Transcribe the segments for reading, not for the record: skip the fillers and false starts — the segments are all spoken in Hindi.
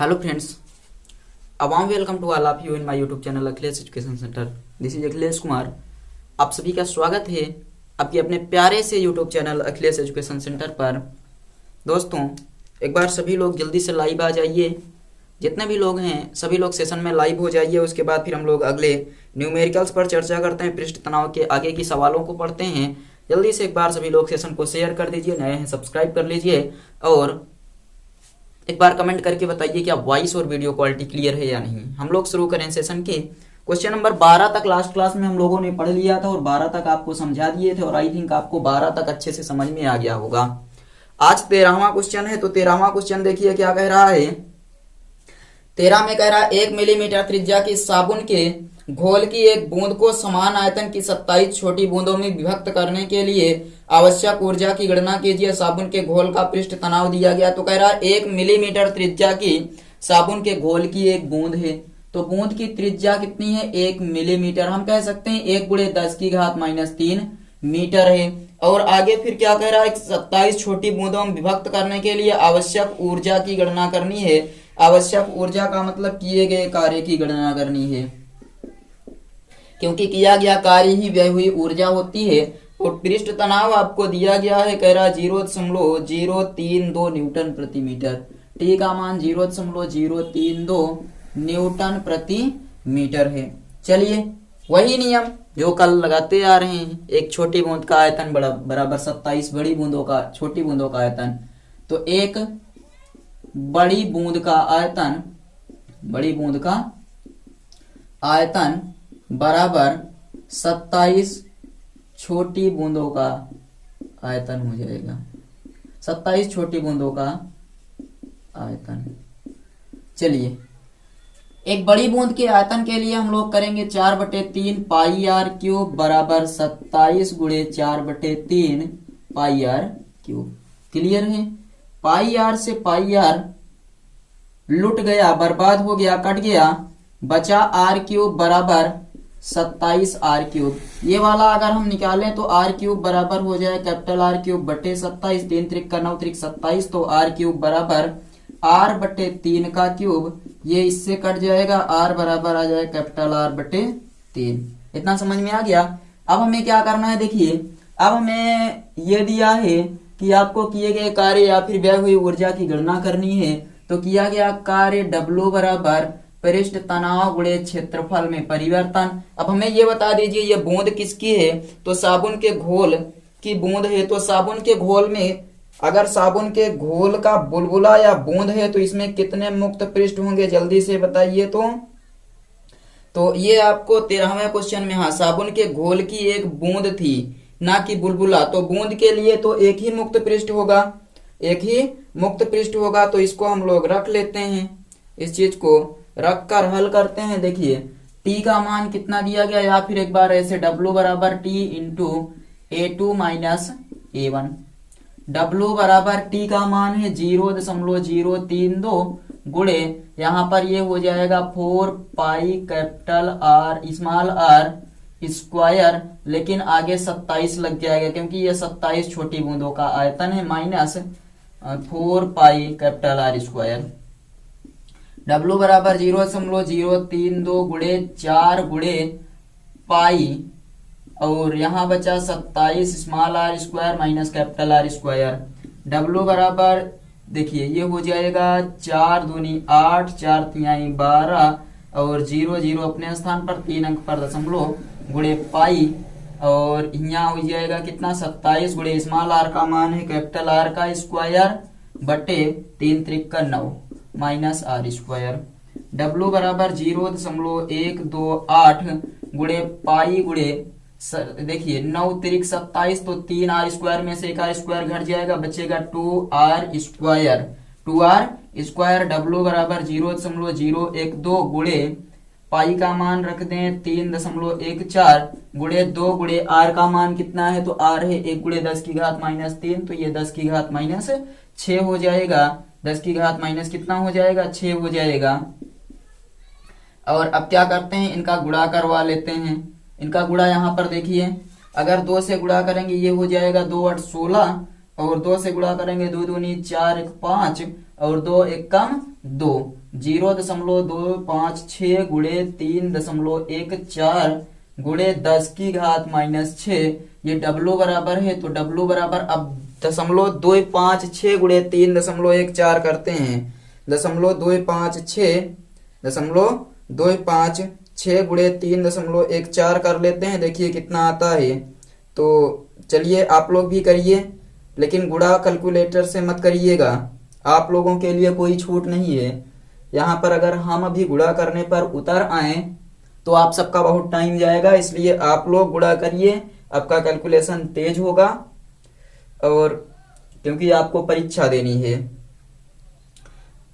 Hello friends, a warm welcome to all of you in my YouTube channel Akhilesh education centre. This is Akhilesh Kumar. आप सभी का स्वागत है आपके अपने प्यारे से YouTube channel Akhilesh education centre पर। दोस्तों, एक बार सभी लोग जल्दी से लाइव आ जाइए। जितने भी लोग हैं सभी लोग सेशन में लाइव हो जाइए। उसके बाद फिर हम लोग अगले न्यूमेरिकल्स पर चर्चा करते हैं, पृष्ठ तनाव के आगे की सवालों को पढ़ते हैं। जल्दी से एक बार सभी लोग सेशन को शेयर कर दीजिए, नए हैं सब्सक्राइब कर लीजिए और एक बार कमेंट करके बताइए कि वॉइस और वीडियो क्वालिटी क्लियर है या नहीं। हम लोग शुरू करें सेशन के। क्वेश्चन नंबर 12 तक लास्ट क्लास में हम लोगों ने पढ़ लिया था और 12 तक आपको समझा दिए थे और आई थिंक आपको 12 तक अच्छे से समझ में आ गया होगा। आज 13वां क्वेश्चन है, तो 13वां क्वेश्चन देखिए क्या कह रहा है। 13 में कह रहा है 1 मिलीमीटर त्रिज्या की साबुन के घोल की एक बूंद को समान आयतन की 27 छोटी बूंदों में विभक्त करने के लिए आवश्यक ऊर्जा की गणना कीजिए। साबुन के घोल का पृष्ठ तनाव दिया गया। तो कह रहा है 1 मिलीमीटर त्रिज्या की साबुन के घोल की एक बूंद है। तो बूंद की त्रिज्या कितनी है? 1 मिलीमीटर। हम कह सकते हैं 1 × 10⁻³ मीटर है। और आगे फिर क्या कह रहा है? 27 छोटी बूंदों में विभक्त करने के लिए आवश्यक ऊर्जा की गणना करनी है। आवश्यक ऊर्जा का मतलब किए गए कार्य की गणना करनी है, क्योंकि किया गया कार्य ही व्यय हुई ऊर्जा होती है। और पृष्ठ तनाव आपको दिया गया है, कह रहा 0.032 न्यूटन प्रति मीटर। टी का मान 0.032 न्यूटन प्रति मीटर है। चलिए, वही नियम जो कल लगाते आ रहे हैं। एक छोटी बूंद का आयतन बराबर 27 बड़ी बूंदों का छोटी बूंदों का आयतन। तो एक बड़ी बूंद का आयतन बराबर 27 छोटी बूंदों का आयतन हो जाएगा। 27 छोटी बूंदों का आयतन। चलिए, एक बड़ी बूंद के आयतन के लिए हम लोग करेंगे 4/3 πr³ बराबर 27 × 4/3 πr³। क्लियर है? πr से πr लुट गया, बर्बाद हो गया, कट गया, बचा r³ बराबर 27 r³। ये वाला अगर हम निकालें तो r³ बराबर हो जाए R³ बटे 27। 3 × 3 = 9 × 27। तो r³ बराबर r/3 का क्यूब। ये इससे कट जाएगा, r बराबर आ जाए R/3। इतना समझ में आ गया। अब हमें क्या करना है? देखिए, अब हमें ये दिया है कि आपको किए गए कार्य या फिर व्यय हुई ऊर्जा की गणना करनी है। तो किया गया कार्य W बराबर पृष्ठ तनाव गुणे क्षेत्रफल में परिवर्तन। अब हमें ये बता दीजिए ये बूंद किसकी है? तो साबुन के घोल की बूंद है। तो साबुन के घोल में अगर साबुन के घोल का बुलबुला या बूंद है तो इसमें कितने मुक्त पृष्ठ होंगे? जल्दी से बताइए। तो ये आपको 13वें क्वेश्चन में, हाँ, साबुन के घोल की एक बूंद थी, ना कि बुलबुला। तो बूंद के लिए तो एक ही मुक्त पृष्ठ होगा, एक ही मुक्त पृष्ठ होगा। तो इसको हम लोग रख लेते हैं, इस चीज को रख कर हल करते हैं। देखिए, t का मान कितना दिया गया, या फिर एक बार ऐसे W बराबर T × A2 - A1। W बराबर T का मान है 0.032 गुणे, यहाँ पर ये हो जाएगा 4πR² लेकिन आगे 27 लग जाएगा क्योंकि ये 27 छोटी बूंदों का आयतन है, माइनस 4πR²। W बराबर 0.032 गुणे 4 गुणे पाई और यहाँ बचा 27 r² माइनस R²। W बराबर देखिए ये हो जाएगा 4 दूनी 8, 4 तिहाई 12 और 0 अपने स्थान पर 3 अंक पर दशमलव गुणे पाई। और यहाँ हो जाएगा कितना? 27 गुणे r का मान है R का स्क्वायर बटे 3 × 3 = 9 माइनस R²। W बराबर 0.128 गुणे पाई गुणे देखिए 9 × 3 = 27। तो 3r² में से एक r² घट जाएगा, बचेगा 2r²। 2r²। W बराबर 0.012 गुणे पाई का मान रख दें 3.14 गुणे 2 गुणे r का मान कितना है? तो r है 1 × 10⁻³ तो ये 10⁻6 हो जाएगा। 10⁻- कितना हो जाएगा? 6 हो जाएगा। और अब क्या करते हैं? इनका गुणा करवा लेते हैं। इनका गुणा यहाँ पर देखिए, अगर 2 से गुणा करेंगे ये हो जाएगा 2 × 8 = 16 और 2 से गुणा करेंगे 2 दूनी 4 × 1 = 5 और 2 × 1 = दो, 0.256 गुणे 3.14 गुणे 10 की घात -6, ये W बराबर है, तो W बराबर अब 0.256 गुणे 3.14 करते हैं, 0.256 गुणे 3.14 कर लेते हैं, देखिए कितना आता है। तो चलिए आप लोग भी करिए, लेकिन गुणा कैलकुलेटर से मत करिएगा, आप लोगों के लिए कोई छूट नहीं है यहाँ पर। अगर हम अभी गुणा करने पर उतर आए तो आप सबका बहुत टाइम जाएगा, इसलिए आप लोग गुणा करिए, आपका कैलकुलेशन तेज होगा, और क्योंकि आपको परीक्षा देनी है।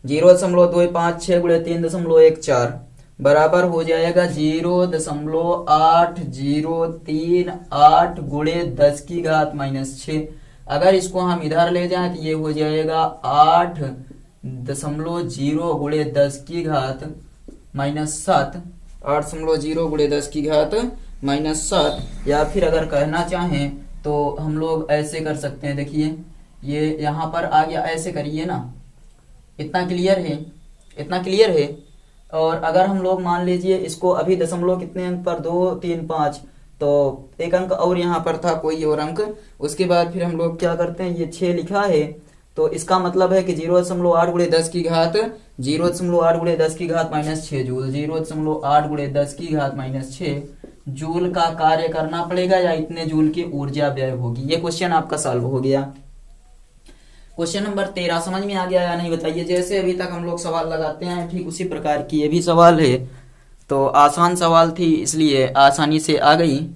0.256 गुणे 3.14 बराबर हो जाएगा 0.8038 गुणे 10 की घात -6। अगर इसको हम इधर ले जाएं तो ये हो जाएगा 8.0 गुणे 10 की घात -7, 8.0 गुणे 10 की घात -7। या फिर अगर कहना चाहें तो हम लोग ऐसे कर सकते हैं, देखिए ये यहाँ पर आ गया, ऐसे करिए ना, इतना क्लियर है, इतना क्लियर है। और अगर हम लोग मान लीजिए इसको अभी दशमलव कितने अंक पर, 2 3 5, तो एक अंक और यहाँ पर था कोई और अंक, उसके बाद फिर हम लोग क्या करते हैं, ये 6 लिखा है, तो इसका मतलब है कि 0.8 गुणे 10 की घात 0.8 गुणे 10 की घात -6 जूल, 0.8 गुणे 10 की घात -6 जूल का कार्य करना पड़ेगा, या इतने जूल की ऊर्जा व्यय होगी। ये क्वेश्चन आपका सॉल्व हो गया। क्वेश्चन नंबर 13 समझ में आ गया या नहीं बताइए। जैसे अभी तक हम लोग सवाल लगाते हैं ठीक उसी प्रकार की ये भी सवाल है, तो आसान सवाल थी इसलिए आसानी से आ गई।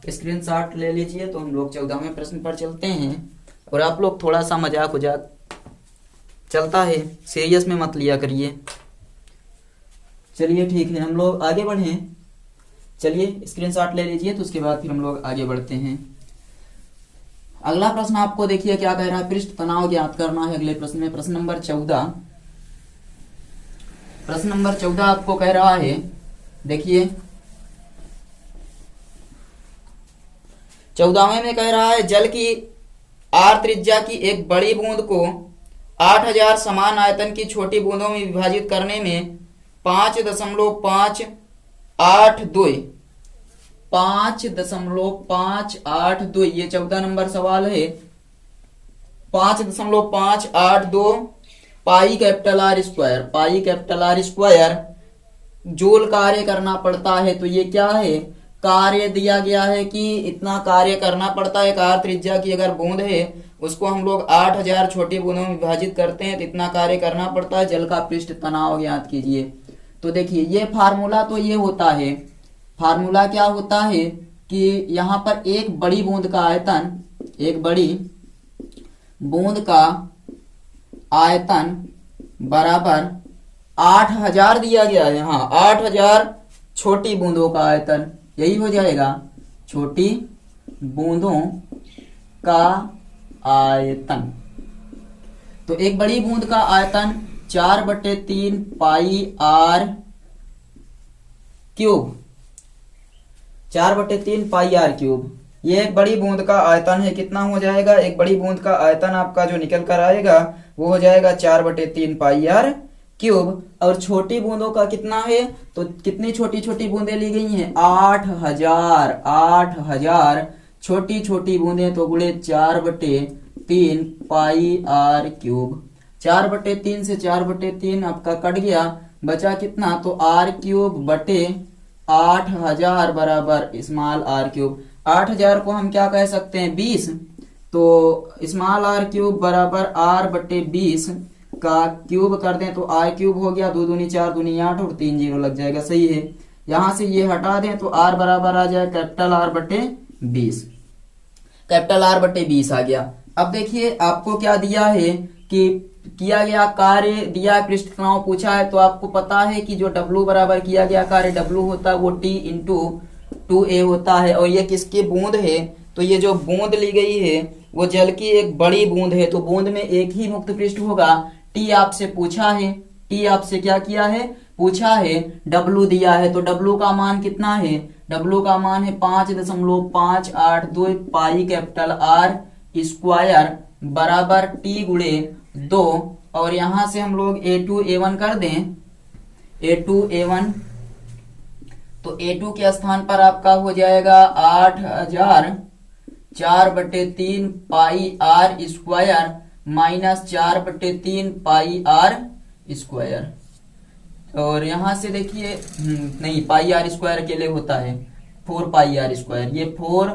स्क्रीनशॉट ले लीजिए। तो हम लोग 14वें प्रश्न पर चलते हैं, और आप लोग थोड़ा सा मजाक उजाक चलता है, सीरियस में मत लिया करिए। चलिए ठीक है, हम लोग आगे बढ़े। चलिए स्क्रीनशॉट ले लीजिए, तो उसके बाद फिर हम लोग आगे बढ़ते हैं। अगला प्रश्न आपको देखिए क्या कह रहा है, पृष्ठ तनाव ज्ञात करना है अगले प्रश्न में। प्रश्न नंबर 14, प्रश्न नंबर 14 आपको कह रहा है, देखिए 14वें में कह रहा है, जल की आर त्रिज्या की एक बड़ी बूंद को 8000 समान आयतन की छोटी बूंदों में विभाजित करने में 5.582 ये 14 नंबर सवाल है। 5.582 pi capital R square joule कार्य करना पड़ता है। तो ये क्या है, कार्य दिया गया है कि इतना कार्य करना पड़ता है। आर त्रिज्या की अगर बूंद है उसको हम लोग 8000 छोटी बूंदों में विभाजित करते हैं तो इतना कार्य करना पड़ता है। जल का पृष्ठ तनाव ज्ञात कीजिए। तो देखिए ये फार्मूला तो ये होता है, फार्मूला क्या होता है कि यहाँ पर एक बड़ी बूंद का आयतन, एक बड़ी बूंद का आयतन बराबर 8000 दिया गया है। हाँ 8000 छोटी बूंदों का आयतन, यही हो जाएगा छोटी बूंदों का आयतन। तो एक बड़ी बूंद का आयतन 4/3 pi R cube, 4/3 pi R cube. ये एक बड़ी बूंद का आयतन है। कितना हो जाएगा, एक बड़ी बूंद का आयतन आपका जो निकल कर आएगा वो हो जाएगा 4/3 पाई आर क्यूब। और छोटी बूंदों का कितना है, तो कितनी छोटी छोटी बूंदें ली गई हैं, 8000 छोटी छोटी बूंदें, तो गुणे 4/3 पाई आर क्यूब। 4/3 से 4/3 आपका कट गया, बचा कितना, तो आर क्यूब बटे 8000 बराबर स्मॉल आर क्यूब। 8000 को हम क्या कह सकते हैं, 20। तो स्मॉल आर क्यूब बराबर r/20 का क्यूब कर दें तो आर क्यूब हो गया, 2 दूनी 4 दूनी 8 और 3 जीरो लग जाएगा। सही है, यहां से ये हटा दें तो r बराबर आ जाए कैपिटल R/20, कैपिटल R/20 आ गया। अब देखिए आपको क्या दिया है कि किया गया कार्य दिया, पृष्ठ तनाव पूछा है, तो आपको पता है कि जो W बराबर किया गया कार्य W होता है वो T × 2A होता है। और ये किसकी बूंद है, तो ये जो बूंद ली गई है वो जल की एक बड़ी बूंद है, तो बूंद में एक ही मुक्त पृष्ठ होगा। T आपसे पूछा है, T आपसे क्या किया है, पूछा है, W दिया है, तो W का मान कितना है, W का मान है 5.582 पाई कैपिटल R स्क्वायर बराबर T × 2 और यहां से हम लोग A2 A1 कर दें, A2 A1, तो A2 के स्थान पर आपका हो जाएगा 8000 4/3 pi R square minus 4/3 pi R square. और यहां से देखिए नहीं, पाई आर स्क्वायर अकेले होता है 4 पाई आर स्क्वायर, ये 4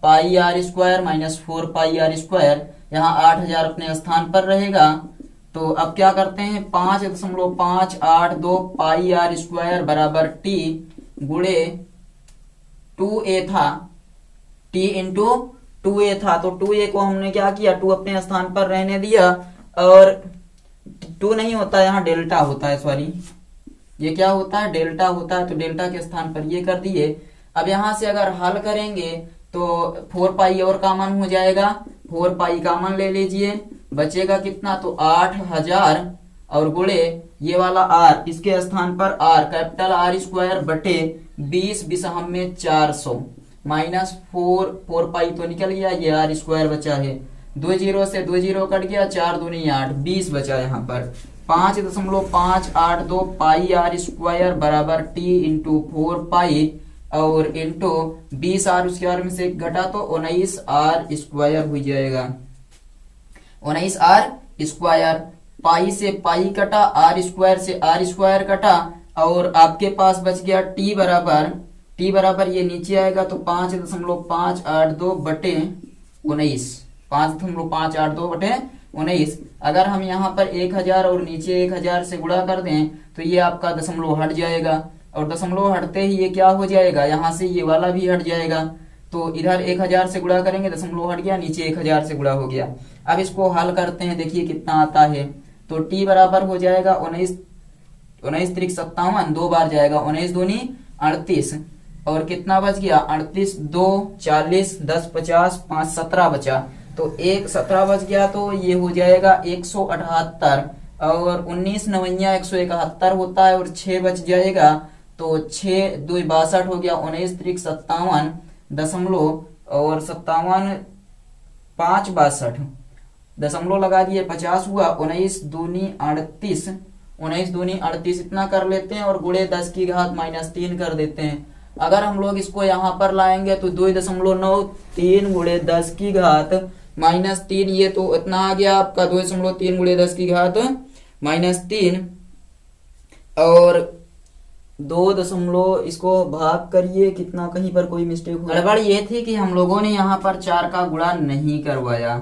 pi R square minus 4 pi R square, यहाँ 8000 अपने स्थान पर रहेगा। तो अब क्या करते हैं, 5.582 पाई आर स्क्वायर बराबर टी गुणे 2a था, t इंटू 2a था, तो 2a को हमने क्या किया, 2 अपने स्थान पर रहने दिया, और 2 नहीं होता यहाँ डेल्टा होता है, सॉरी ये क्या होता है, डेल्टा होता है, तो डेल्टा के स्थान पर ये कर दिए। अब यहां से अगर हल करेंगे तो 4 पाई और कॉमन हो जाएगा, 4 पाई कॉमन ले लीजिए, बचेगा कितना, तो 8000 और गुणे ये वाला आर, इसके स्थान पर आर कैपिटल आर स्क्वायर बटे 20 विषम में 400 माइनस 4 पाई तो निकल गया, ये आर स्क्वायर बचा है, 2 जीरो से 2 जीरो कट गया, 4 दूनी 8, 20 बचा यहाँ पर। 5.582 पाई आर स्क्वायर बराबर टी इंटू 4 पाई और इंटू 20 आर स्क्वायर में से घटा तो 19 आर स्क्वायर हो जाएगा, 19 आर स्क्वायर। पाई से पाई कटा, आर स्क्वायर से आर स्क्वायर कटा, और आपके पास बच गया टी बराबर ये नीचे आएगा तो 5.582 बटे 19, 5.582 बटे 19। अगर हम यहाँ पर 1000 और नीचे 1000 से गुणा कर दें तो ये आपका दशमलव हट जाएगा, और दशमलव हटते ही ये क्या हो जाएगा, यहाँ से ये वाला भी हट जाएगा, तो इधर 1000 से गुणा करेंगे, दशमलव हट गया, नीचे 1000 से गुणा हो गया। अब इसको हल करते हैं, देखिए कितना आता है, तो t बराबर हो जाएगा 19 त्रिक 57, 2 बार जाएगा, 19 दूनी 38, और कितना बच गया, 38 2 40 10 50 5 17 बचा, तो 1 17 बच गया, तो ये हो जाएगा 178, और 19 9 171 होता है, और 6 बच जाएगा, तो 6 2 62 हो गया, 19 त्रिक 57 दशमलव और 57 5 62 दशमलव लगा दिए, 50 हुआ, 19 दूनी 38, 19 दूनी 38 इतना कर लेते हैं, और गुणे 10 की घात -3 कर देते हैं। अगर हम लोग इसको यहाँ पर लाएंगे तो 2.93 गुणे 10 की घात -3, ये तो इतना आ गया आपका 2.3 गुणे 10 की घात -3, और 2 इसको भाग करिए कितना, कहीं पर कोई मिस्टेक हो, गड़बड़ ये थी कि हम लोगों ने यहाँ पर 4 का गुणा नहीं करवाया,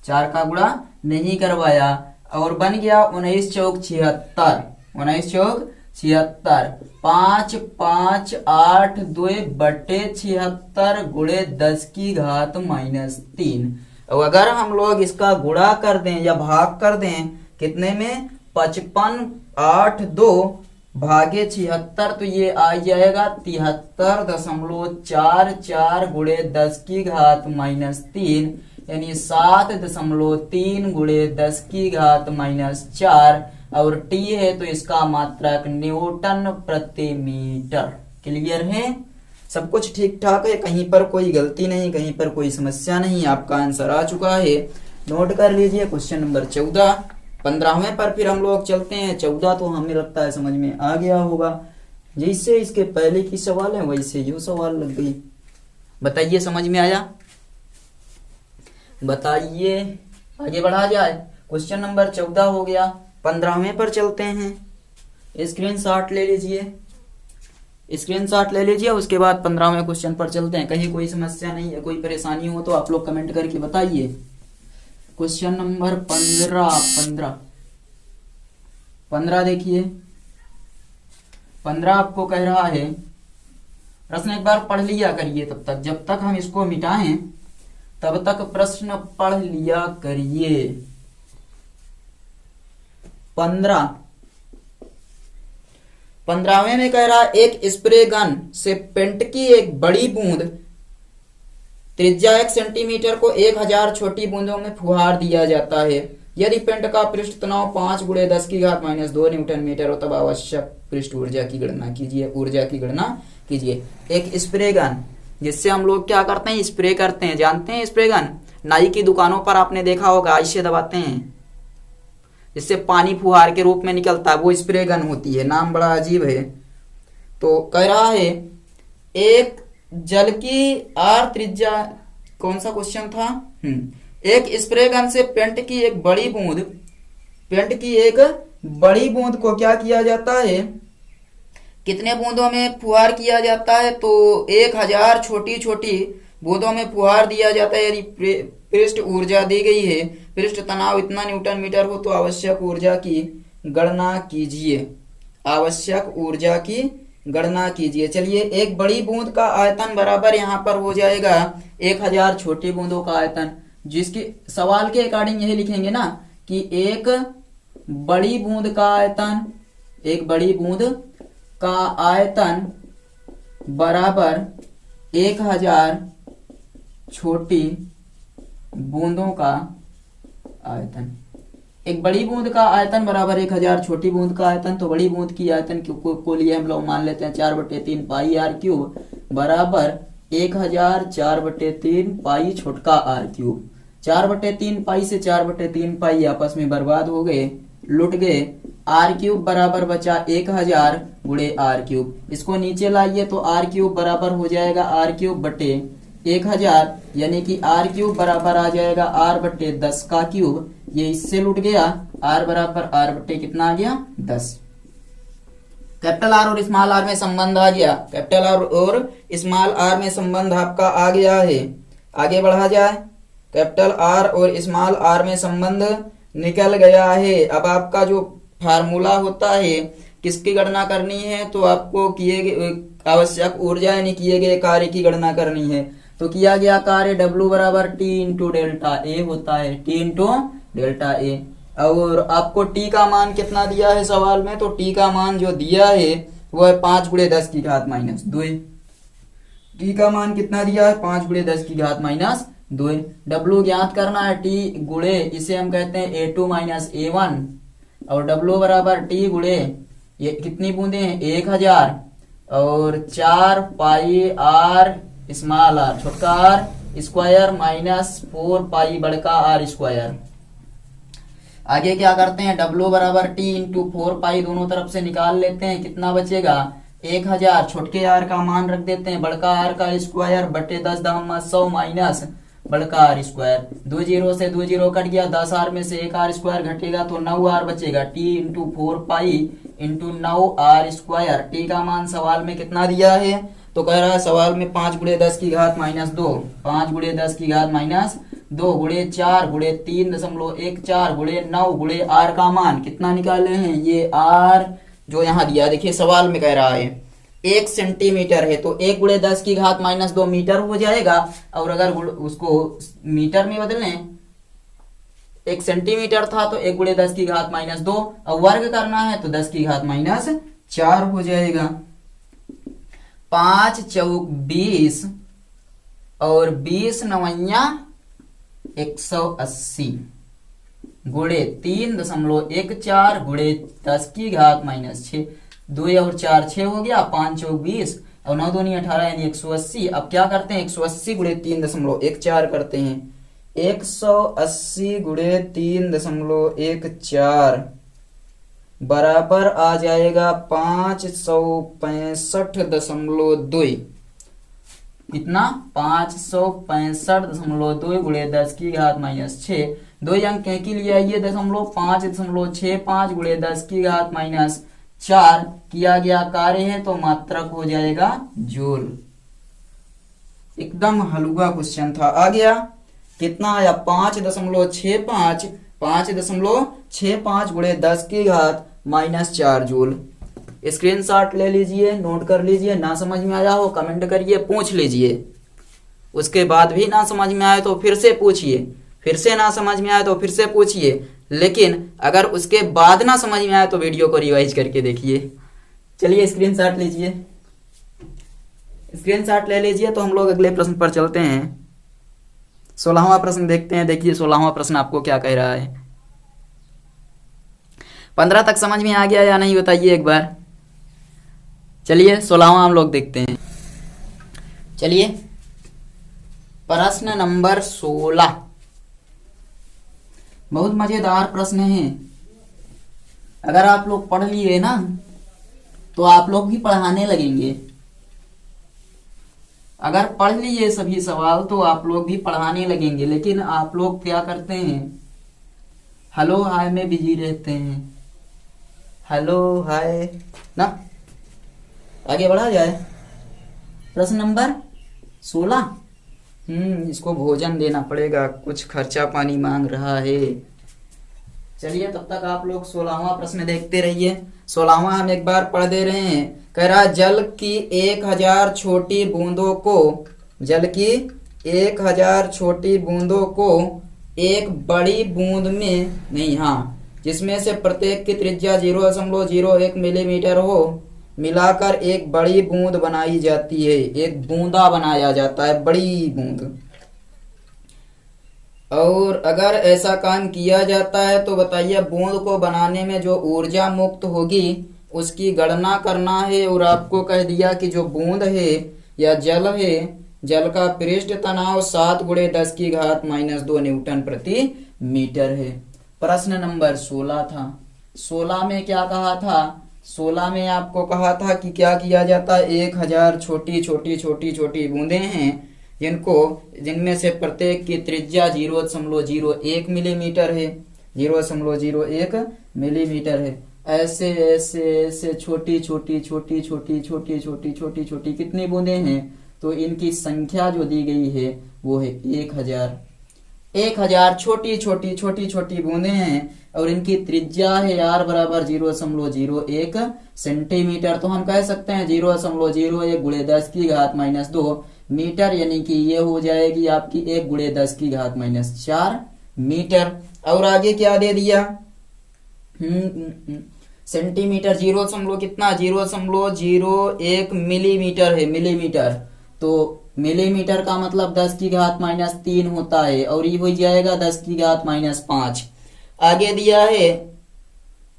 4 का गुणा नहीं करवाया, और बन गया 19 चौक 76, 19 चौक 76, 5 5 8 2 बटे 76 गुणे 10 की घात -3। और अगर हम लोग इसका गुणा कर दें या भाग कर दें कितने में, 55 8 2 भागे 76, तो ये आ जाएगा 73.44 गुणे 10 की घात -3, यानी 7.3 गुणे 10 की घात -4, और टी है तो इसका मात्रक न्यूटन प्रति मीटर। क्लियर है, सब कुछ ठीक ठाक है, कहीं पर कोई गलती नहीं, कहीं पर कोई समस्या नहीं, आपका आंसर आ चुका है, नोट कर लीजिए। क्वेश्चन नंबर 14, 15वें पर फिर हम लोग चलते हैं। 14 तो हमें लगता है समझ में आ गया होगा, जैसे इसके पहले की सवाल है वैसे यो सवाल लग गई। बताइए समझ में आया, बताइए, आगे बढ़ा जाए। क्वेश्चन नंबर 14 हो गया, 15वें पर चलते हैं। स्क्रीनशॉट ले लीजिए, स्क्रीनशॉट ले लीजिए, उसके बाद 15वें क्वेश्चन पर चलते हैं। कहीं कोई समस्या नहीं है, कोई परेशानी हो तो आप लोग कमेंट करके बताइए। क्वेश्चन नंबर 15 देखिए, 15 आपको कह रहा है, प्रश्न एक बार पढ़ लिया करिए, तब तक जब तक हम इसको मिटाएं तब तक प्रश्न पढ़ लिया करिए। 15वें में कह रहा, एक स्प्रे गन से पेंट की एक बड़ी बूंद त्रिज्या 1 सेंटीमीटर को 1000 छोटी बूंदों में फुहार दिया जाता है। यदि पेंट का पृष्ठ तनाव 5 गुणे 10 की घात -2 न्यूटन मीटर हो तब आवश्यक पृष्ठ ऊर्जा की गणना कीजिए। एक स्प्रे गन, जिससे हम लोग क्या करते हैं, स्प्रे करते हैं। जानते हैं स्प्रे गन, नाई की दुकानों पर आपने देखा होगा, ऐसे दबाते हैं, इससे पानी फुहार के रूप में निकलता है, वो स्प्रे गन होती है। नाम बड़ा अजीब है। तो कह रहा है एक जल की आर त्रिज्या, कौन सा क्वेश्चन था? एक स्प्रे गन से पेंट की एक बड़ी बूंद को क्या किया जाता है, कितने बूंदों में फुहार किया जाता है? तो 1000 छोटी छोटी बूंदों में फुहार दिया जाता है। यदि पृष्ठ ऊर्जा दी गई है, पृष्ठ तनाव इतना न्यूटन मीटर हो, तो आवश्यक ऊर्जा की गणना कीजिए। चलिए, एक बड़ी बूंद का आयतन बराबर यहाँ पर हो जाएगा 1000 छोटी बूंदों का आयतन, जिसकी सवाल के अकॉर्डिंग यही लिखेंगे ना कि एक बड़ी बूंद का आयतन बराबर 1000 छोटी बूंदों का आयतन। एक बड़ी बूंद का आयतन बराबर 1000 छोटी बूंद का आयतन। तो बड़ी बूंद की आयतन को लिए हम लोग मान लेते हैं 4/3 पाई आर क्यूब बराबर 1000 4/3 पाई छोटका आर क्यूब। 4/3 पाई से 4/3 पाई आपस में बर्बाद हो गए, लुट गए। आर क्यूब बराबर बचा 1000 गुणे आर क्यूब। इसको नीचे लाइए तो आर क्यूब बराबर हो जाएगा आर क्यूब बटे 1000, यानी कि आर क्यूब बराबर आ जाएगा आर बटे 10 का क्यूब। ये इससे लुट गया, आर बराबर आर बटे कितना आ गया 10। कैपिटल आर और स्मॉल आर में संबंध आ गया। कैपिटल आर और स्मॉल आर में संबंध आपका आ गया है। आगे बढ़ा जाए। कैपिटल आर और स्मॉल आर में संबंध निकल गया है। अब आपका जो फार्मूला होता है, किसकी गणना करनी है? तो आपको किए गए आवश्यक ऊर्जा यानी किए गए कार्य की गणना करनी है। तो किया गया कार्य W बराबर T इंटू डेल्टा ए होता है, T इंटू डेल्टा ए। और आपको T का मान कितना दिया है सवाल में? तो T का मान जो दिया है वो है 5 × 10 की घात -2। T का मान कितना दिया है? 5 × 10 की घात -2। W ज्ञात करना है, T गुणे इसे हम कहते हैं A2 - A1, और W बराबर T गुणे ये कितनी बूंदे हैं? 1000 और 4 पाई आर स्मॉल आर छोटका आर स्क्वायर -4 पाई बड़का आर स्क्वायर। आगे क्या करते हैं? W बराबर T इंटू 4 पाई दोनों तरफ से निकाल लेते हैं। कितना बचेगा? 1000 छोटके आर का मान रख देते हैं, बड़का आर का स्क्वायर बटे 10⁻100 माइनस बड़का आर स्क्वायर। 2 0 से 2 0 कट गया, 10 आर में से 1 आर स्क्वायर घटेगा तो 9 आर बचेगा। T into 4 pi into 9 r square. T का मान सवाल में कितना दिया है? तो कह रहा है सवाल में 5 × 10 की घात -2, 5 × 10 की घात -2 गुणे 4 गुणे 3.14 गुणे 9 गुणे आर का मान कितना निकाले हैं? ये आर जो यहाँ दिया, देखिए सवाल में कह रहा है 1 सेंटीमीटर है, तो 1 × 10 की घात -2 मीटर हो जाएगा। और अगर उसको मीटर में बदलें, 1 सेंटीमीटर था तो 1 × 10 की घात -2, और वर्ग करना है तो 10 की घात -4 हो जाएगा। 5 चौक 20 और 20 9 180 गुणे 3.14 गुणे 10 की घात -6। 2 और 4 6 हो गया, 5 चौक 20 और 9 दूनी 18 यानी 180। अब क्या करते हैं? 180 गुणे 3.14 करते हैं। 180 गुणे 3.14 बराबर आ जाएगा 565.2। कितना? 565.2 गुणे 10 की घात -6। 2 अंक के लिए आइए 5.65 गुणे 10 की घात -4 किया गया कार्य है तो मात्रक हो जाएगा जूल। एकदम हलवा क्वेश्चन था। आ गया कितना आया? 5.65 गुणे 10 की घात -4 जूल। स्क्रीनशॉट ले लीजिए, नोट कर लीजिए। ना समझ में आया हो कमेंट करिए, पूछ लीजिए। उसके बाद भी ना समझ में आए तो फिर से पूछिए, फिर से ना समझ में आए तो फिर से पूछिए। लेकिन अगर उसके बाद ना समझ में आए तो वीडियो को रिवाइज करके देखिए। चलिए स्क्रीनशॉट लीजिए, स्क्रीनशॉट ले लीजिए। तो हम लोग अगले प्रश्न पर चलते हैं। 16वां प्रश्न देखते हैं। देखिए 16वां प्रश्न आपको क्या कह रहा है। 15 तक समझ में आ गया या नहीं बताइए एक बार। चलिए 16वां हम लोग देखते हैं। चलिए प्रश्न नंबर 16 बहुत मजेदार प्रश्न है। अगर आप लोग पढ़ लिए ना तो आप लोग भी पढ़ाने लगेंगे। अगर पढ़ लिए सभी सवाल तो आप लोग भी पढ़ाने लगेंगे, लेकिन आप लोग क्या करते हैं, हेलो हाय में बिजी रहते हैं। हेलो हाय ना। आगे बढ़ा जाए। प्रश्न नंबर 16। इसको भोजन देना पड़ेगा, कुछ खर्चा पानी मांग रहा है। चलिए तब तक आप लोग 16वां प्रश्न देखते रहिए। 16वां हम एक बार पढ़ दे रहे हैं। कह रहा जल की 1000 छोटी बूंदों को, जल की 1000 छोटी बूंदों को एक बड़ी बूंद में नहीं, हाँ, जिसमें से प्रत्येक की त्रिज्या 0.01 मिलीमीटर हो, मिलाकर एक बड़ी बूंद बनाई जाती है। एक बूंदा बनाया जाता है, बड़ी बूंद। और अगर ऐसा काम किया जाता है तो बताइए बूंद को बनाने में जो ऊर्जा मुक्त होगी उसकी गणना करना है। और आपको कह दिया कि जो बूंद है या जल है, जल का पृष्ठ तनाव 7 × 10⁻² न्यूटन प्रति मीटर है। प्रश्न नंबर 16 था। 16 में क्या कहा था? 16 में आपको कहा था कि क्या किया जाता है, 1000 छोटी छोटी छोटी छोटी बूंदें हैं जिनमें से प्रत्येक की त्रिज्या 0.01 मिलीमीटर है, 0.01 मिलीमीटर है। ऐसे ऐसे ऐसे छोटी छोटी छोटी छोटी छोटी छोटी छोटी छोटी कितनी बूंदें हैं? तो इनकी संख्या जो दी गई है वो है 1000। 1000 छोटी छोटी छोटी छोटी बूंदें हैं और इनकी त्रिज्या है r बराबर 0.01 सेंटीमीटर। तो हम कह सकते हैं 0.01 × 10⁻² मीटर, यानी कि ये हो जाएगी आपकी 1 × 10⁻⁴ मीटर। और आगे क्या दे दिया? सेंटीमीटर 0 कितना, 0.01 मिलीमीटर है, मिलीमीटर। तो मिलीमीटर का मतलब 10⁻³ होता है और ये हो जाएगा 10⁻5। आगे दिया है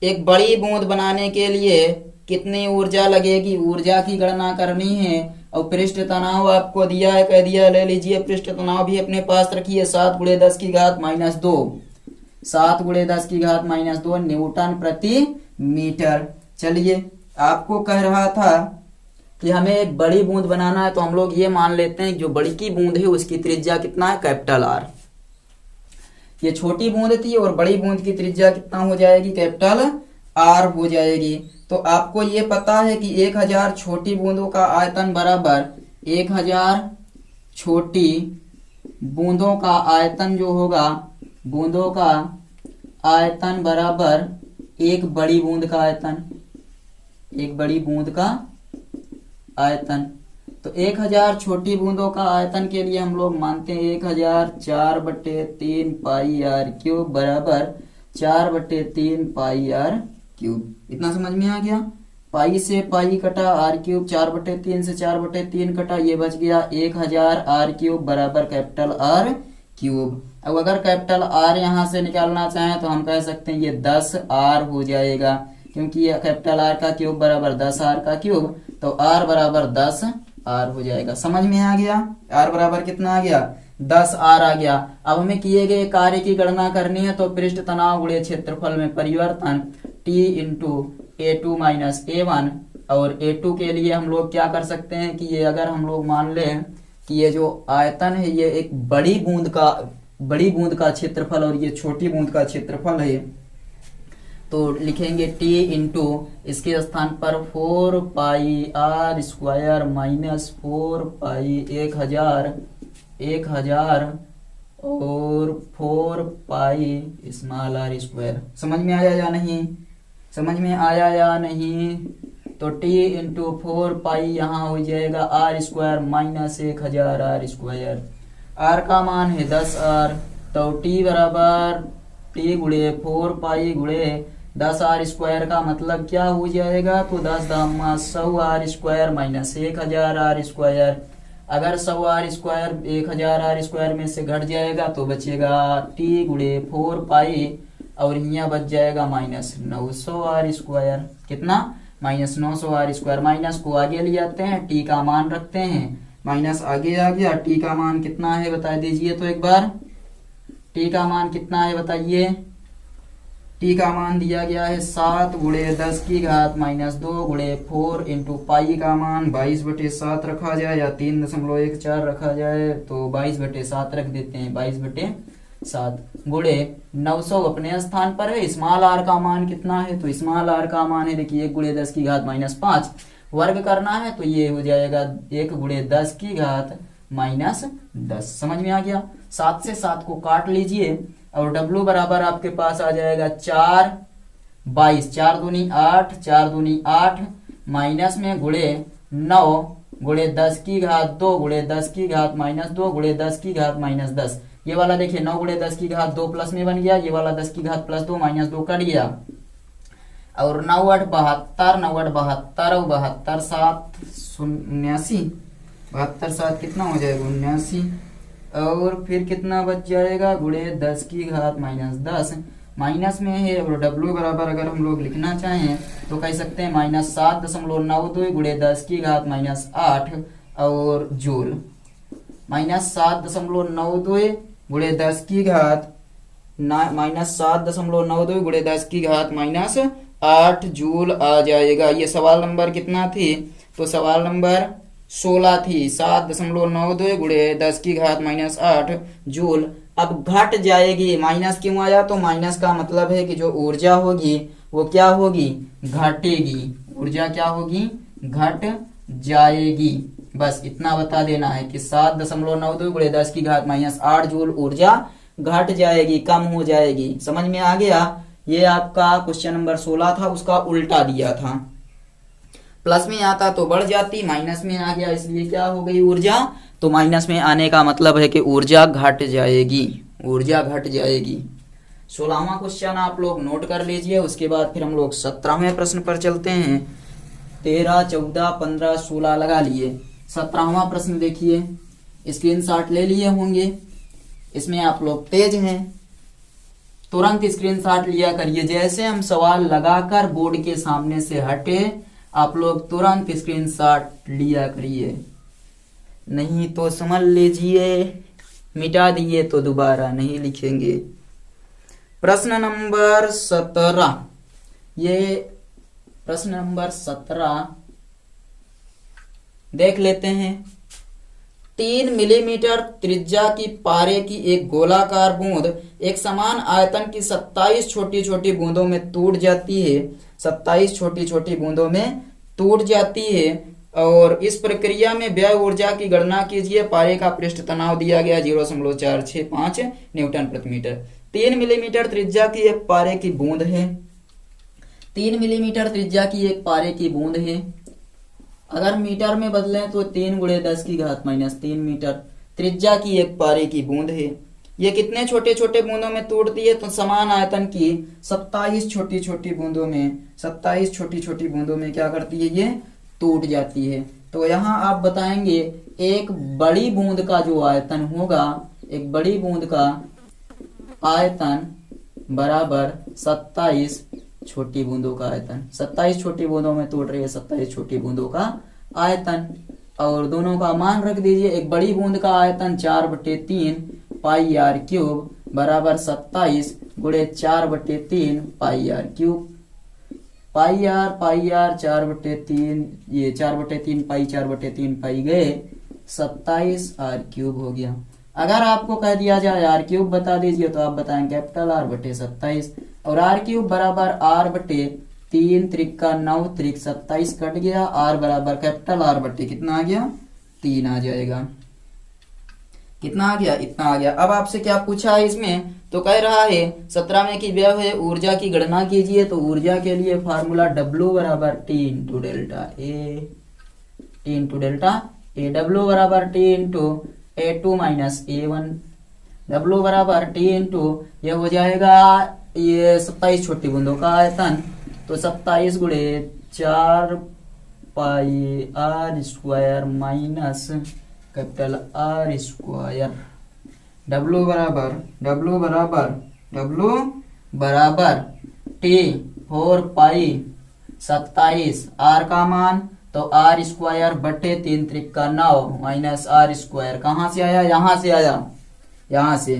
एक बड़ी बूंद बनाने के लिए कितनी ऊर्जा लगेगी, ऊर्जा की गणना करनी है। और पृष्ठ तनाव आपको दिया है, कह दिया, ले लीजिए पृष्ठ तनाव भी अपने पास रखिए, 7 × 10⁻², 7 × 10⁻² न्यूटन प्रति मीटर। चलिए आपको कह रहा था कि हमें एक बड़ी बूंद बनाना है, तो हम लोग ये मान लेते हैं जो बड़ी की बूंद है उसकी त्रिज्या कितना है, कैपिटल R। ये छोटी बूंद थी और बड़ी बूंद की त्रिज्या कितना हो जाएगी, कैपिटल R हो जाएगी। तो आपको ये पता है कि 1000 छोटी बूंदों का आयतन बराबर 1000 छोटी बूंदों का आयतन जो होगा, बूंदों का आयतन बराबर एक बड़ी बूंद का आयतन, एक बड़ी बूंद का आयतन। तो 1000 छोटी बूंदों का आयतन के लिए हम लोग मानते हैं 1000 4/3 πr³ बराबर 4/3 πr³। इतना समझ में आ गया? पाई से पाई कटा r³ 4/3 से 4/3 कटा, ये बच गया 1000 r³ बराबर कैपिटल R³। अब अगर कैपिटल R यहाँ से निकालना चाहें तो हम कह सकते हैं ये 10R हो जाएगा, क्योंकि ये कैपिटल R का क्यूब बराबर 10R का क्यूब, तो R बराबर 10R हो जाएगा। समझ में आ गया? R बराबर कितना आ गया, 10R आ गया। अब हमें किए गए कार्य की गणना करनी है, तो पृष्ठ तनाव गुणे क्षेत्रफल में परिवर्तन T × A2 - A1। और A2 के लिए हम लोग क्या कर सकते हैं कि ये अगर हम लोग मान लें कि ये जो आयतन है ये एक बड़ी बूंद का क्षेत्रफल और ये छोटी बूंद का क्षेत्रफल है, तो लिखेंगे T × इसके स्थान पर 4πr² - 4π 1000 और 4πr²। समझ में आया या नहीं? समझ में आया या नहीं? तो T × 4π यहाँ हो जाएगा r² - 1000 r²। R का मान है 10R, तो T बराबर T × 4π × 10R² का मतलब क्या हो जाएगा, तो 10⁻100 r² - 1000 r²। अगर 100r² 1000 r² में से घट जाएगा तो बचेगा T × 4π और यहाँ बच जाएगा -900 r²। कितना? -900 r²। माइनस को आगे ले आते हैं, T का मान रखते हैं, माइनस आगे आ गया। T का मान कितना है बता दीजिए तो एक बार, T का मान कितना है बताइए। टी का मान दिया गया है 7 गुणे 10 की घात माइनस 2 गुणे 4 इंटू पाई का मान 22/7 रखा जाए या 3.14 रखा जाए, तो 22/7 रख देते हैं। 22/7 गुणे 900 अपने स्थान पर है। स्मॉल आर का मान कितना है, तो स्मॉल आर का मान है देखिए 1 गुणे 10 की घात माइनस 5। वर्ग करना है तो ये हो जाएगा 1 गुणे 10 की घात माइनस 10। समझ में आ गया। 7 से 7 को काट लीजिए और W बराबर आपके पास आ जाएगा 4 22, 4 दूनी 8, 4 दूनी 8 माइनस में गुणे 9 गुणे 10 की घात 2 गुणे 10 की घात माइनस 2 गुणे 10 की घात माइनस 10। ये वाला देखिए 9 गुणे 10 की घात 2 प्लस में बन गया, ये वाला 10 की घात प्लस 2 माइनस 2 कट गया और 9 8 72, 9 8 72 और 72 7 79, 72 7 कितना हो जाएगा 79 और फिर कितना बच जाएगा गुणे 10 की घात माइनस 10 माइनस में है। और W बराबर अगर हम लोग लिखना चाहें तो कह सकते हैं माइनस 7.92 गुणे 10 की घात माइनस 8 और जूल। माइनस 7.92 गुणे 10 की घात माइनस 7.92 गुणे 10 की घात माइनस 8 जूल आ जाएगा। ये सवाल नंबर कितना थी, तो सवाल नंबर 16 थी। 7.92 गुणे 10 की घात माइनस 8 जूल। अब घट जाएगी, माइनस क्यों आया, तो माइनस का मतलब है कि जो ऊर्जा होगी वो क्या होगी, घटेगी। ऊर्जा क्या होगी, घट जाएगी। बस इतना बता देना है कि 7.92 गुणे 10 की घात माइनस 8 जूल ऊर्जा घट जाएगी, कम हो जाएगी। समझ में आ गया। ये आपका क्वेश्चन नंबर 16 था, उसका उल्टा दिया था। प्लस में आता तो बढ़ जाती, माइनस में आ गया इसलिए क्या हो गई ऊर्जा, तो माइनस में आने का मतलब है कि ऊर्जा घट जाएगी, ऊर्जा घट जाएगी। 16वां क्वेश्चन आप लोग नोट कर लीजिए। उसके बाद फिर हम लोग 17वें प्रश्न पर चलते हैं। 13 14 15 16 लगा लिए। 17वां प्रश्न देखिए, स्क्रीनशॉट ले लिए होंगे। इसमें आप लोग तेज हैं, तुरंत स्क्रीनशॉट लिया करिए। जैसे हम सवाल लगाकर बोर्ड के सामने से हटे, आप लोग तुरंत स्क्रीनशॉट लिया करिए, नहीं तो समझ लीजिए मिटा दिए तो दोबारा नहीं लिखेंगे। प्रश्न नंबर 17, ये प्रश्न नंबर 17 देख लेते हैं। 3 मिलीमीटर त्रिज्या की पारे की एक गोलाकार बूंद एक समान आयतन की 27 छोटी छोटी बूंदों में टूट जाती है। 27 छोटी छोटी बूंदों में टूट जाती है और इस प्रक्रिया में व्यय ऊर्जा की गणना कीजिए। पारे का पृष्ठ तनाव दिया गया 0.465 न्यूटन प्रति मीटर। 3 मिलीमीटर त्रिज्या की एक पारे की बूंद है। 3 मिलीमीटर त्रिज्या की एक पारे की बूंद है। अगर मीटर में बदलें तो 3 गुणे 10 की घात माइनस 3 मीटर त्रिज्या की एक पारे की बूंद है। ये कितने छोटे छोटे बूंदों में टूटती है, तो समान आयतन की 27 छोटी छोटी बूंदों में, 27 छोटी छोटी बूंदों में क्या करती है, ये टूट जाती है। तो यहाँ आप बताएंगे एक बड़ी बूंद का जो आयतन होगा, एक बड़ी बूंद का आयतन बराबर 27 छोटी बूंदों का आयतन। 27 छोटी बूंदों में टूट रही है 27 छोटी बूंदों का आयतन, और दोनों का मान रख दीजिए। एक बड़ी बूंद का आयतन 4/3 पाई आर क्यूब बराबर 27 गुणे 4/3 pi R cube. Pi are 4/3, ये 4/3 पाई 4/3 पाई गए 27 आर क्यूब हो गया। अगर आपको कह दिया जाए आर क्यूब बता दीजिए तो आप बताएंगे कैपिटल आर बटे 27, और आर क्यूब बराबर आर बटे 3 त्रिका 9 त्रिक 27 कट गया। आर बराबर कैपिटल आर बटे कितना आ गया, 3 आ जाएगा। कितना आ गया, इतना आ गया। अब आपसे क्या पूछा है इसमें, तो कह रहा है 17 में की व्यय है ऊर्जा की गणना कीजिए। तो ऊर्जा के लिए फार्मूला W बराबर T into delta A, T into delta A. W बराबर T into A2 minus A1। W बराबर T इंटू यह हो जाएगा ये 27 छोटी बूंदों का आयतन, तो 27 गुणे 4 pi R square minus capital R square. W बराबर T 4 पाई 27 आर का मान, तो आर स्क्वायर बटे 3 त्रिका 9 माइनस आर स्क्वायर। कहाँ से आया, यहाँ से आया, यहाँ से।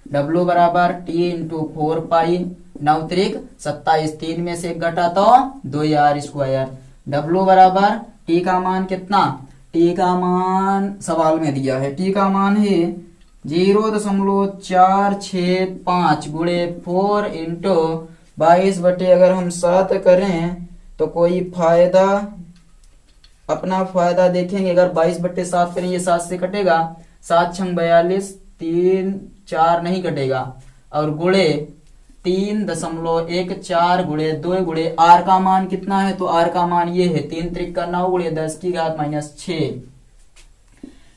W बराबर टी इंटू 4 पाई, 9 त्रिक 27, 3 में से 1 घटा तो 2r²। W बराबर टी का मान कितना, टी का मान सवाल में दिया है, टी का मान है 0.465 गुणे 4 इंटू 22 बटे अगर हम 7 करें तो कोई फायदा, अपना फायदा देखेंगे। अगर 22/7 करें ये 7 से कटेगा, 7 छंग 42, 3 4 नहीं कटेगा, और गुणे 3.14 गुणे 2 गुणे आर का मान कितना है, तो आर का मान ये है 3 त्रिक का 9 गुणे 10 की घात -6।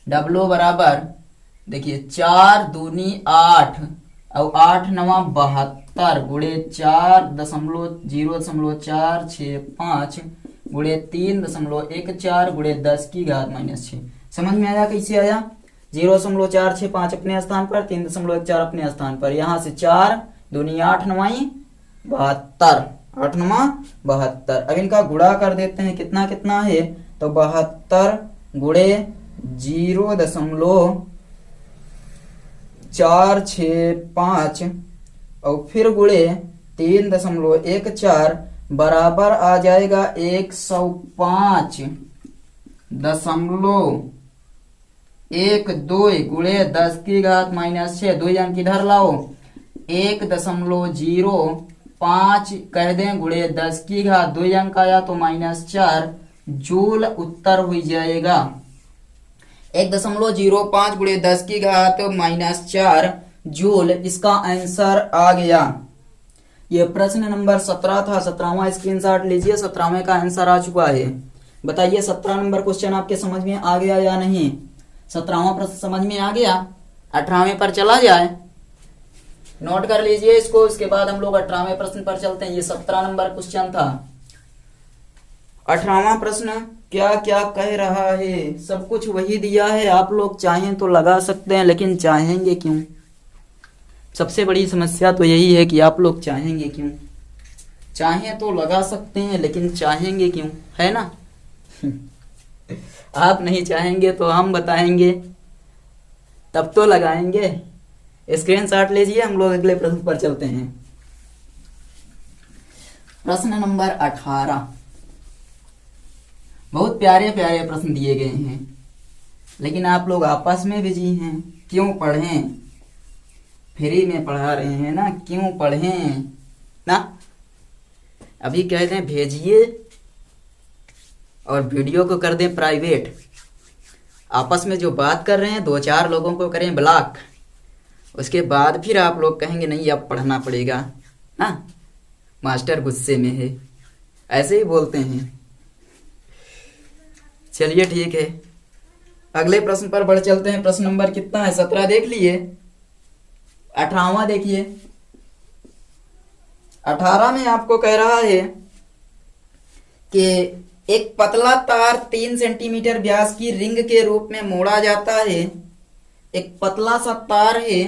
डब्ल्यू बराबर देखिए 4 दूनी 8 और 8 9 72 गुणे 4.00465 गुणे 3.14 गुणे 10 की घात -6। समझ में आया कैसे आया? 0.465 अपने स्थान पर, 3.14 अपने स्थान पर, यहां से 4 दूनी 8 9 72, 8 9 72। अब इनका गुणा कर देते हैं, कितना कितना है, तो 72 गुणे 0.465 और फिर गुणे 3.14 बराबर आ जाएगा 105.12 गुणे 10 की घात -6। 2 अंक इधर लाओ, 1.05 कर दें गुणे 10 की घात, 2 अंक आया तो -4 जूल उत्तर हो जाएगा। 1.05 गुणे 10 की घात -4 जूल इसका आंसर आ गया। ये प्रश्न नंबर 17 था, 17वां स्क्रीनशॉट लीजिए, 17वें का आंसर आ चुका है। बताइए 17 नंबर क्वेश्चन आपके समझ में आ गया या नहीं? 17वां प्रश्न समझ में आ गया? 18वें पर चला जाए, नोट कर लीजिए इसको, इसके बाद हम लोग 18वें प्रश्न पर चलते हैं। ये 17 नंबर क्वेश्चन था। 18वां प्रश्न क्या क्या कह रहा है, सब कुछ वही दिया है, आप लोग चाहें तो लगा सकते हैं, लेकिन चाहेंगे क्यों? सबसे बड़ी समस्या तो यही है कि आप लोग चाहेंगे क्यों? चाहें तो लगा सकते हैं, लेकिन चाहेंगे क्यों, है ना? आप नहीं चाहेंगे तो हम बताएंगे, तब तो लगाएंगे। स्क्रीनशॉट लीजिए, हम लोग अगले प्रश्न पर चलते हैं। प्रश्न नंबर 18। बहुत प्यारे प्यारे प्रश्न दिए गए हैं, लेकिन आप लोग आपस में बिजी हैं। क्यों पढ़ें? फ्री में पढ़ा रहे हैं ना, क्यों पढ़ें ना? अभी कह दें भेजिए और वीडियो को कर दें प्राइवेट। आपस में जो बात कर रहे हैं 2-4 लोगों को करें ब्लॉक, उसके बाद फिर आप लोग कहेंगे नहीं अब पढ़ना पड़ेगा ना, मास्टर गुस्से में है, ऐसे ही बोलते हैं। चलिए ठीक है, अगले प्रश्न पर बढ़ चलते हैं। प्रश्न नंबर कितना है? 17 देख लिए, 18वां देखिए। 18 में आपको कह रहा है कि एक पतला तार 3 सेंटीमीटर व्यास की रिंग के रूप में मोड़ा जाता है। एक पतला सा तार है,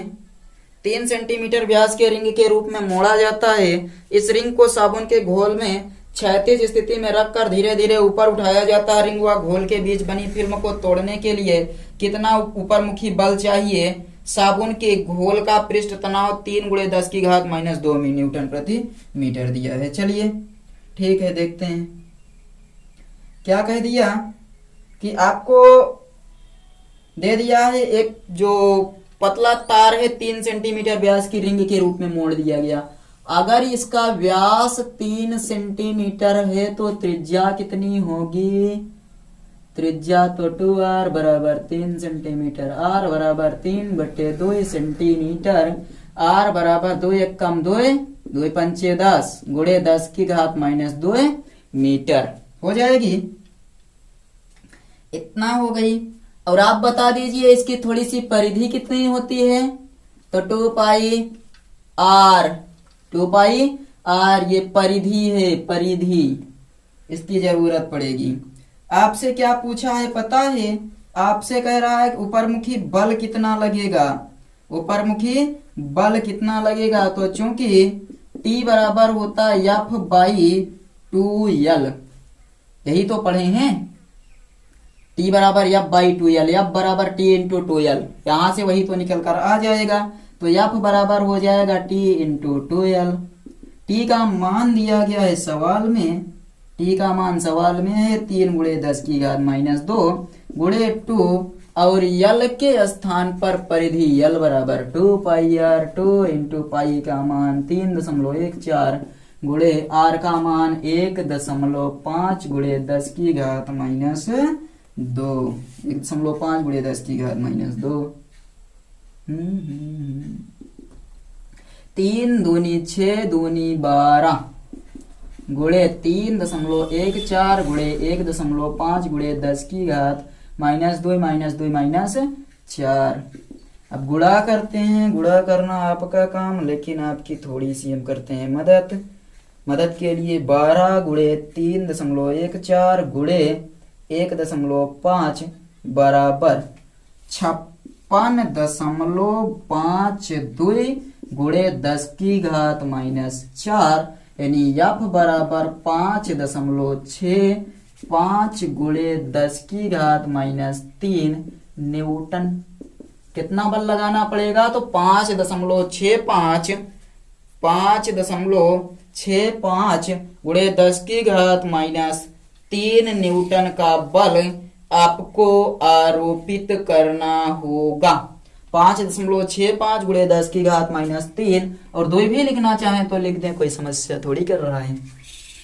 3 सेंटीमीटर व्यास के रिंग के रूप में मोड़ा जाता है। इस रिंग को साबुन के घोल में क्षैतिज स्थिति में रखकर धीरे धीरे ऊपर उठाया जाता है। रिंग व घोल के बीच बनी फिल्म को तोड़ने के लिए कितना ऊपरमुखी बल चाहिए? साबुन के घोल का पृष्ठ तनाव 3 गुणे 10 की घात -2 न्यूटन प्रति मीटर दिया है। चलिए ठीक है, देखते हैं क्या कह दिया कि आपको दे दिया है एक जो पतला तार है 3 सेंटीमीटर व्यास की रिंग के रूप में मोड़ दिया गया। अगर इसका व्यास 3 सेंटीमीटर है तो त्रिज्या कितनी होगी? त्रिज्या तो 2r बराबर 3 सेंटीमीटर, r बराबर 3/2 सेंटीमीटर, r बराबर 2 1 कम 2 2 पंचे 10 गुणे 10 की घात -2 मीटर हो जाएगी। इतना हो गई। और आप बता दीजिए इसकी थोड़ी सी परिधि कितनी होती है? तो 2 पाई r, ये परिधि है, परिधि, इसकी जरूरत पड़ेगी। आपसे क्या पूछा है पता है? आपसे कह रहा है ऊपरमुखी बल कितना लगेगा, ऊपरमुखी बल कितना लगेगा। तो चूंकि T बराबर होता है F/2L, यही तो पढ़े हैं, T बराबर F/2L, F बराबर T × 2L, यहां से वही तो निकल कर आ जाएगा। तो एफ बराबर हो जाएगा टी इंटू 2l। टी का मान दिया गया है सवाल में, टी का मान सवाल में है 3 गुणे 10 की घात -2 गुणे 2 और यल के स्थान पर परिधि यल बराबर 2 पाई आर। 2 इंटू पाई का मान 3.14 गुणे आर का मान 1.5 गुणे 10 की घात -2। 1.5 गुणे 10 की घात -2। 3 दूनी 6 दूनी 12 गुणे 3.14 गुणे 1.5 गुणे 10 की घात -2 -4। अब गुणा करते हैं, गुणा करना आपका काम, लेकिन आपकी थोड़ी सी हम करते हैं मदद के लिए। 12 गुणे 3.14 गुणे 1.5 बराबर 56.52 गुणे 10 की घात -4 यानी एफ बराबर 5.65 गुणे 10 की घात -3 न्यूटन। कितना बल लगाना पड़ेगा? तो 5.65 गुणे 10 की घात -3 न्यूटन का बल आपको आरोपित करना होगा। 5.65 गुणे 10 की घात -3 और 2 भी लिखना चाहें तो लिख दें, कोई समस्या थोड़ी कर रहा है।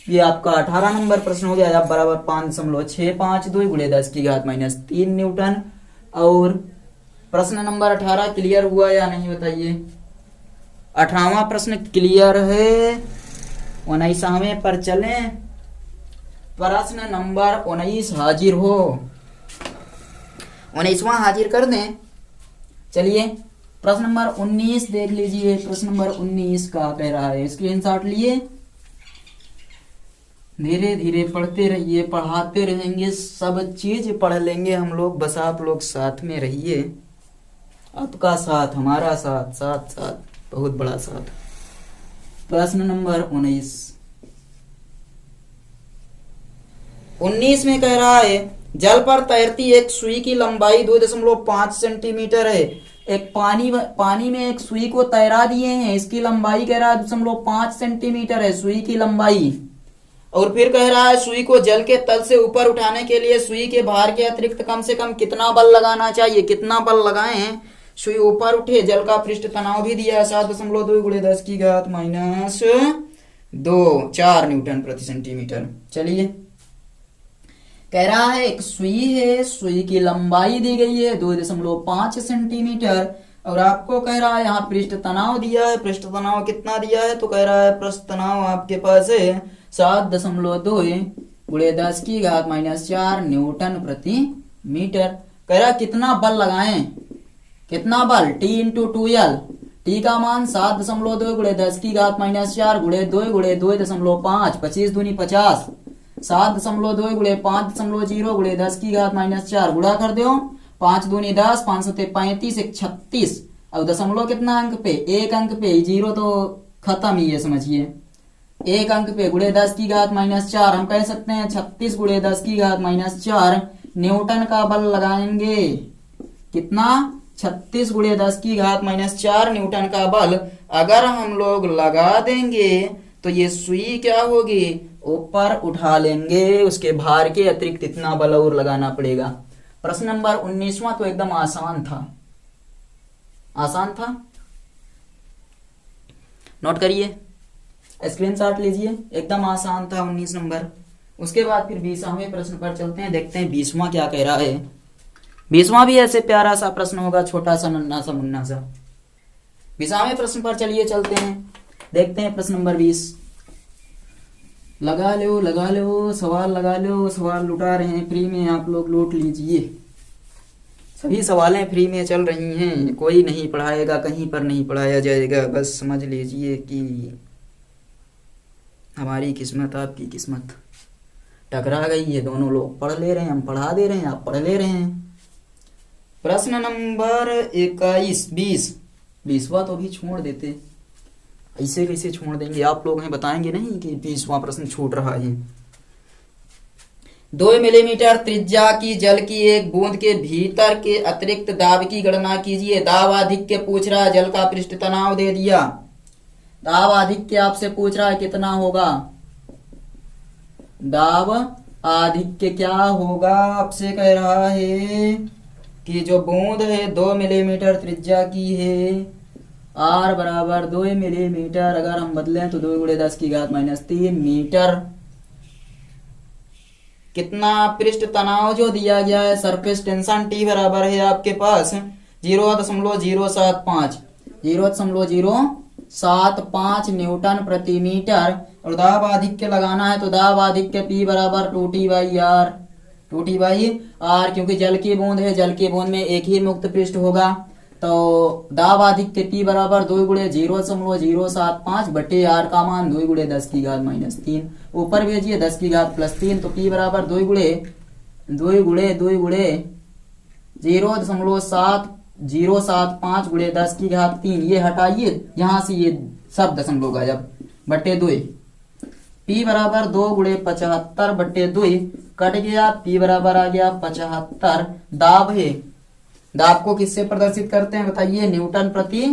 ये आपका 18 नंबर प्रश्न हो गया। आप बराबर 5.652 गुणे 10 की घात -3 न्यूटन। और प्रश्न नंबर 18 क्लियर हुआ या नहीं बताइए? 18वां प्रश्न क्लियर है। 19वें पर चलें। प्रश्न नंबर 19 हाजिर हो। 19वां हाजिर कर दें। चलिए प्रश्न नंबर 19 देख लीजिए। प्रश्न नंबर 19 का कह रहा है, स्क्रीनशॉट लिए, धीरे धीरे पढ़ते रहिए, पढ़ाते रहेंगे, सब चीज पढ़ लेंगे हम लोग, बस आप लोग साथ में रहिए। आपका साथ हमारा साथ, साथ साथ बहुत बड़ा साथ। प्रश्न नंबर 19 में कह रहा है, जल पर तैरती एक सुई की लंबाई 2.5 सेंटीमीटर है। एक पानी में एक सुई को तैरा दिए हैं, इसकी लंबाई कह रहा है 2.5 सेंटीमीटर है सुई की लंबाई। और फिर कह रहा है सुई को जल के तल से ऊपर उठाने के लिए सुई के भार के अतिरिक्त कम से कम कितना बल लगाना चाहिए। कितना बल लगाएं सुई ऊपर उठे। जल का पृष्ठ तनाव भी दिया है 7.2 गुणे 10 की घात -2 4 न्यूटन प्रति सेंटीमीटर। चलिए कह रहा है एक सुई है, सुई की लंबाई दी गई है 2.5 सेंटीमीटर और आपको कह रहा है यहाँ पृष्ठ तनाव दिया है। पृष्ठ तनाव कितना दिया है? तो कह रहा है पृष्ठ तनाव आपके पास है 7.2 गुणे 10 की घात -4 न्यूटन प्रति मीटर। कह रहा है कितना बल लगाएं। कितना बल? T into 2L। टी का मान 7.2 गुणे 10 की घात -4 गुणे 2 गुणे 2.5 25 दूनी 50 7.2 गुणे 5.0 गुणे 10 की घात -4 गुणा कर दो। 5 दूनी 10 5 सते 35 1 36 अब दशमलव कितना अंक पे? एक अंक पे। जीरो तो खत्म ही है समझिए। एक अंक पे गुणे 10 की घात -4 हम कह सकते हैं 36 गुणे 10 की घात -4 न्यूटन का बल लगाएंगे। कितना? 36 गुणे 10 की घात -4 न्यूटन का बल अगर हम लोग लगा देंगे तो ये सुई क्या होगी? ऊपर उठा लेंगे। उसके भार के अतिरिक्त इतना बल और लगाना पड़ेगा। प्रश्न नंबर 19वां तो एकदम आसान था। आसान था, नोट करिए, स्क्रीनशॉट लीजिए। एकदम आसान था 19 नंबर। उसके बाद फिर 20वें प्रश्न पर चलते हैं, देखते हैं 20वां क्या कह रहा है। 20वां भी ऐसे प्यारा सा प्रश्न होगा, छोटा सा नन्ना सा मुन्ना सा। 20वें प्रश्न पर चलिए चलते हैं, देखते हैं प्रश्न नंबर 20। लगा लो सवाल, लगा लो सवाल, लुटा रहे हैं फ्री में, आप लोग लूट लीजिए। सभी सवालें फ्री में चल रही हैं, कोई नहीं पढ़ाएगा, कहीं पर नहीं पढ़ाया जाएगा। बस समझ लीजिए कि हमारी किस्मत आपकी किस्मत टकरा गई है। दोनों लोग पढ़ ले रहे हैं, हम पढ़ा दे रहे हैं, आप पढ़ ले रहे हैं। प्रश्न नंबर 21 20वां तो भी छोड़ देते, ऐसे कैसे छोड़ देंगे? आप लोग हैं बताएंगे नहीं कि 20वां प्रश्न छूट रहा है। 2 मिलीमीटर त्रिज्या की जल की एक बूंद के भीतर के अतिरिक्त दाब की गणना कीजिए। दाब आधिक्य पूछ रहा है, जल का पृष्ठ तनाव दे दिया। दाब आधिक्य आपसे पूछ रहा है कितना होगा। दाब आधिक्य क्या होगा आपसे कह रहा है कि जो बूंद है 2 मिलीमीटर त्रिज्या की है, R बराबर 2 मिलीमीटर, अगर हम बदलें तो 2 गुणे 10 की घात -3 मीटर। कितना पृष्ठ तनाव जो दिया गया है, सरफेस टेंशन T बराबर है आपके पास 0.075 0.075 न्यूटन प्रति मीटर। और दाब आधिक्य लगाना है तो दाब आधिक्य P बराबर 2T/R, 2T/R, क्योंकि जल की बूंद है, जल की बूंद में एक ही मुक्त पृष्ठ होगा। तो दाब आधिक्य P बराबर 2 गुणे 0.075 बटे R का मान 2 गुणे 10 की घात -3, ऊपर भेजिए 10 की घात +3, तो P बराबर 2 गुणे 0.075 गुणे 10 की घात 3, ये हटाइए यहाँ से, ये सब दशमलव गायब, बटे 2। P बराबर 2 गुणे 75 बटे 2 कट गया, P बराबर आ गया 75। दाब है, दाब को किससे प्रदर्शित करते हैं बताइए, न्यूटन प्रति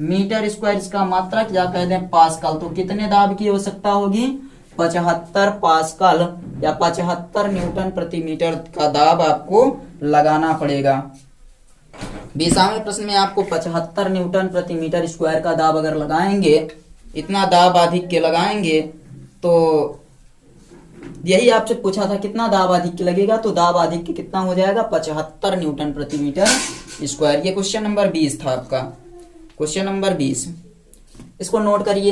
मीटर स्क्वायर, इसका मात्रक या कह दें पास्कल। तो कितने दाब की आवश्यकता होगी, 75 पास्कल या 75 न्यूटन प्रति मीटर का दाब आपको लगाना पड़ेगा। 20वें प्रश्न में आपको 75 न्यूटन प्रति मीटर स्क्वायर का दाब अगर लगाएंगे, इतना दाब आधिक्य लगाएंगे, तो यही आपसे पूछा था कितना दाब आधिक्य लगेगा, तो दाब आधिक्य कितना हो जाएगा, 75 न्यूटन प्रति मीटर स्क्वायर। ये क्वेश्चन नंबर 20 था आपका, क्वेश्चन नंबर 20, इसको नोट करिए।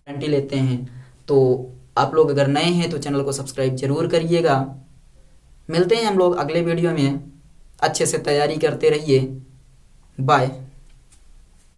गारंटी लेते हैं, तो आप लोग अगर नए हैं तो चैनल को सब्सक्राइब जरूर करिएगा। मिलते हैं हम लोग अगले वीडियो में, अच्छे से तैयारी करते रहिए, बाय।